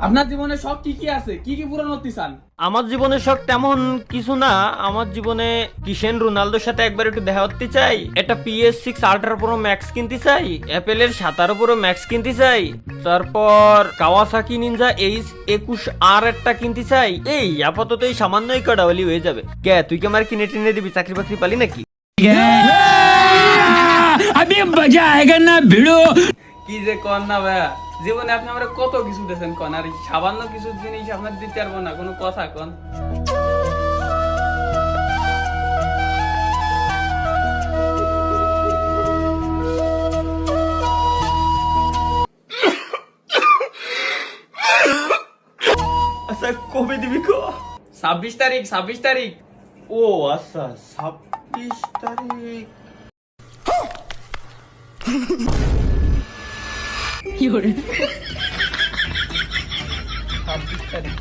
আপনার জীবনে শখ কি কি আছে, কি কি পূরণ করতে চান? আমার জীবনে শখ তেমন কিছু না। আমার জীবনে ক্রিস্টিয়ানো রোনালদোর সাথে একবার একটু দেখা করতে চাই, একটা PS6 আল্ট্রা প্রো ম্যাক্স কিনতে চাই, অ্যাপেলের 17 প্রো ম্যাক্স কিনতে চাই, তারপর কাওয়াসাকি নিনজা H21R একটা কিনতে চাই। এই আপাতত এই সামান্যই কটা হলি হয়ে যাবে। কে তুই কি আমার কিনে টিনে দিবি? চাকরি বাকরি পালি নাকি? अभी मजा आएगा ना भिड़ो। কি যে কন না ভাইয়া, জীবনে আপনি আমরা কত কিছু দিয়েছেন কন, আর সামান্য কিছু জিনিস আপনার দিতে পারবো না, কোনো কথা কন। আচ্ছা কবে দিবি কো? 26 তারিখ, 26 তারিখ। ও আচ্ছা 26 তারিখ। 26 তারিখ।